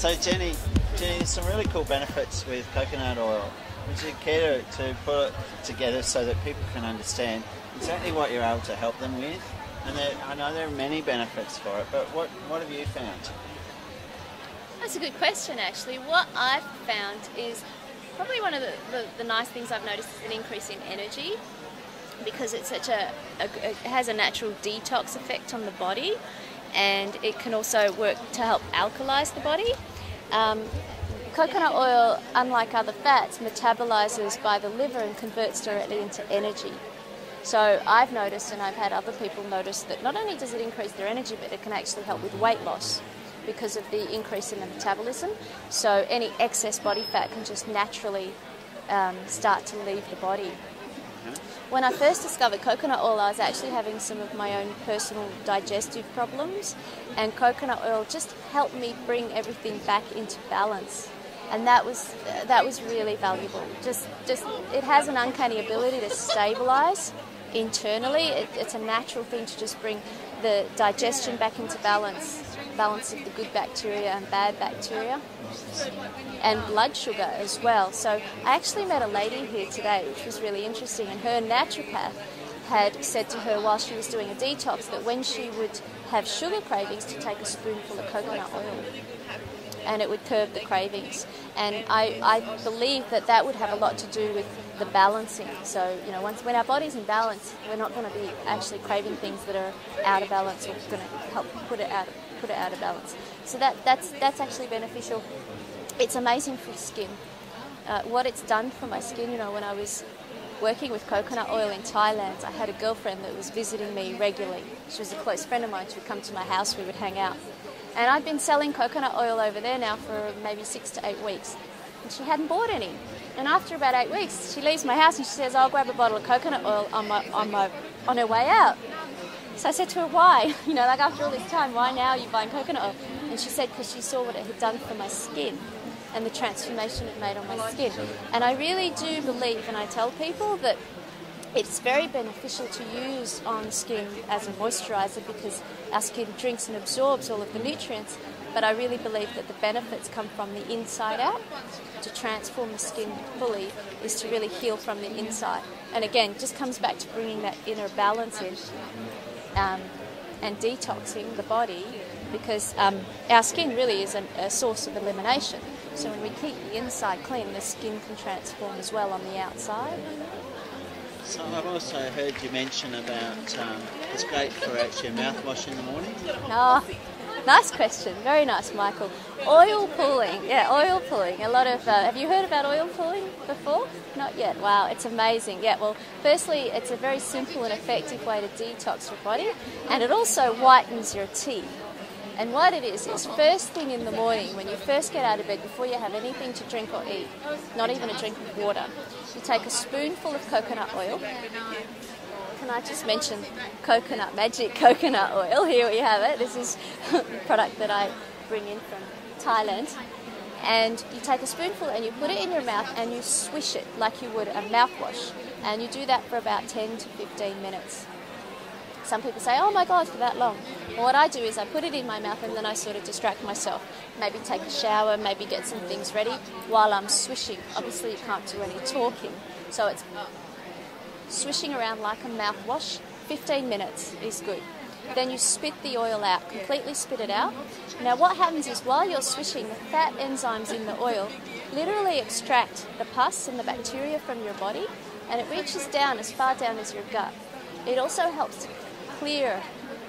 So Jenny, there's some really cool benefits with coconut oil. Would you care to put it together so that people can understand exactly what you're able to help them with? And I know there are many benefits for it, but what have you found? That's a good question, actually. What I've found is probably one of the nice things I've noticed is an increase in energy, because it's such it has a natural detox effect on the body, and it can also work to help alkalize the body. Coconut oil, unlike other fats, metabolizes by the liver and converts directly into energy. So I've noticed, and I've had other people notice, that not only does it increase their energy, but it can actually help with weight loss because of the increase in the metabolism. So any excess body fat can just naturally start to leave the body. When I first discovered coconut oil, I was actually having some of my own personal digestive problems, and coconut oil just helped me bring everything back into balance. And that was really valuable. Just it has an uncanny ability to stabilize internally. It's a natural thing to just bring the digestion back into balance of the good bacteria and bad bacteria, and blood sugar as well. So I actually met a lady here today, which was really interesting, and her naturopath had said to her while she was doing a detox that when she would have sugar cravings, to take a spoonful of coconut oil, and it would curb the cravings. And I believe that would have a lot to do with the balancing. So, you know, when our body's in balance, we're not going to be actually craving things that are out of balance, or going to help put it out of balance. So that's actually beneficial. It's amazing for skin. What it's done for my skin, you know, when I was working with coconut oil in Thailand, I had a girlfriend that was visiting me regularly. She was a close friend of mine. She would come to my house, we would hang out. And I'd been selling coconut oil over there now for maybe 6 to 8 weeks, and she hadn't bought any. And after about 8 weeks, she leaves my house and she says, "I'll grab a bottle of coconut oil on her way out." So I said to her, "Why? You know, like after all this time, why now are you buying coconut oil?" And she said, "Because she saw what it had done for my skin and the transformation it made on my skin." And I really do believe, and I tell people, that it's very beneficial to use on skin as a moisturiser, because our skin drinks and absorbs all of the nutrients. But I really believe that the benefits come from the inside out. To transform the skin fully is to really heal from the inside. And again, it just comes back to bringing that inner balance in, and detoxing the body, because our skin really is a source of elimination. So when we keep the inside clean, the skin can transform as well on the outside. So I've also heard you mention about it's great for actually a mouthwash in the morning. Oh, nice question. Very nice, Michael. Oil pulling. Yeah, oil pulling. A lot of... have you heard about oil pulling before? Not yet. Wow, it's amazing. Yeah, well, firstly, it's a very simple and effective way to detox your body, and it also whitens your teeth. And what it is first thing in the morning, when you first get out of bed, before you have anything to drink or eat, not even a drink of water, you take a spoonful of coconut oil. Can I just mention magic coconut oil? Here we have it. This is a product that I bring in from Thailand. And you take a spoonful and you put it in your mouth and you swish it like you would a mouthwash. And you do that for about 10 to 15 minutes. Some people say, "Oh my God, for that long." Well, what I do is I put it in my mouth and then I sort of distract myself. Maybe take a shower, maybe get some things ready while I'm swishing. Obviously you can't do any talking. So it's swishing around like a mouthwash. 15 minutes is good. Then you spit the oil out, completely spit it out. Now what happens is while you're swishing, the fat enzymes in the oil literally extract the pus and the bacteria from your body, and it reaches down as far down as your gut. It also helps to clear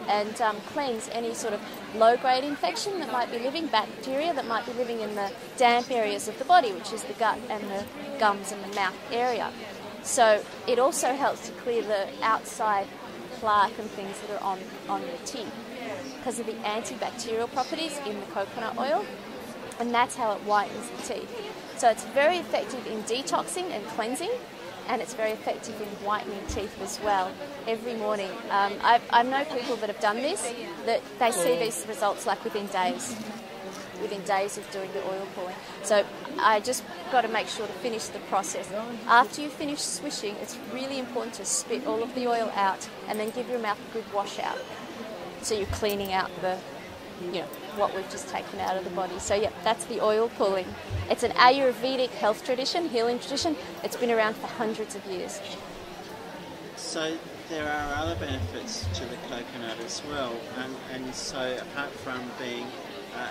and cleanse any sort of low-grade infection that might be living, bacteria that might be living in the damp areas of the body, which is the gut and the gums and the mouth area. So it also helps to clear the outside plaque and things that are on your teeth because of the antibacterial properties in the coconut oil, and that's how it whitens the teeth. So it's very effective in detoxing and cleansing, and it's very effective in whitening teeth as well every morning. I know people that have done this, that they see these results like within days of doing the oil pulling. So I just got to make sure to finish the process. After you finish swishing, it's really important to spit all of the oil out and then give your mouth a good wash out. So you're cleaning out the what we've just taken out of the body. So yeah, that's the oil pulling. It's an Ayurvedic health tradition, healing tradition. It's been around for hundreds of years. So there are other benefits to the coconut as well, and so apart from being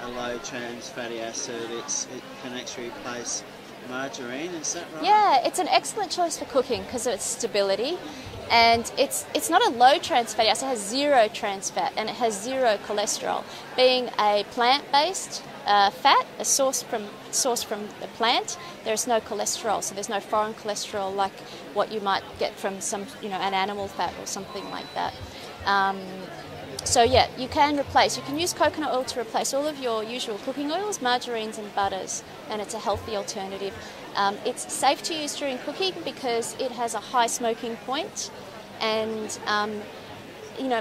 a low trans fatty acid, it can actually replace margarine, is that right? Yeah, it's an excellent choice for cooking because of its stability, and it's not a low trans fatty acid. It has zero trans fat and it has zero cholesterol. Being a plant-based fat, a source from the plant, there's no cholesterol, so there's no foreign cholesterol like what you might get from an animal fat or something like that. So yeah, you can use coconut oil to replace all of your usual cooking oils, margarines and butters, and it's a healthy alternative. It's safe to use during cooking because it has a high smoking point, and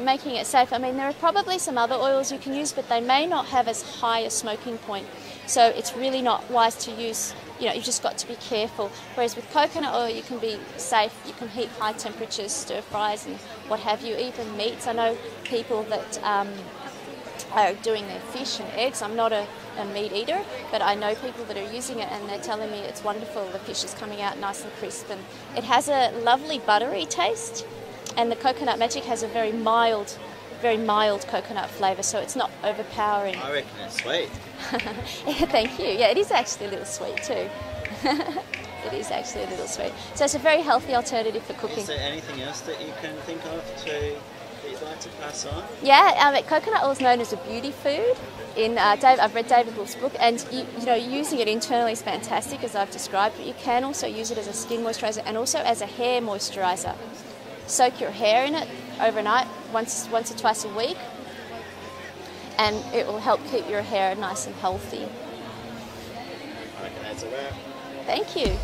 making it safe. I mean, there are probably some other oils you can use, but they may not have as high a smoking point. So it's really not wise to use, you've just got to be careful. Whereas with coconut oil, you can be safe. You can heat high temperatures, stir fries and what have you, even meats. I know people that are doing their fish and eggs. I'm not a meat eater, but I know people that are using it and they're telling me it's wonderful. The fish is coming out nice and crisp, and it has a lovely buttery taste. And the coconut magic has a very mild coconut flavour, so it's not overpowering. I reckon it's sweet. Yeah, thank you. Yeah, it is actually a little sweet too. It is actually a little sweet. So it's a very healthy alternative for cooking. Is there anything else that you can think of that you'd like to pass on? Yeah, coconut oil is known as a beauty food. I've read David Wolf's book, and using it internally is fantastic, as I've described. But you can also use it as a skin moisturiser and also as a hair moisturiser. Soak your hair in it overnight, once or twice a week, and it will help keep your hair nice and healthy. I reckon that's a wrap. Thank you.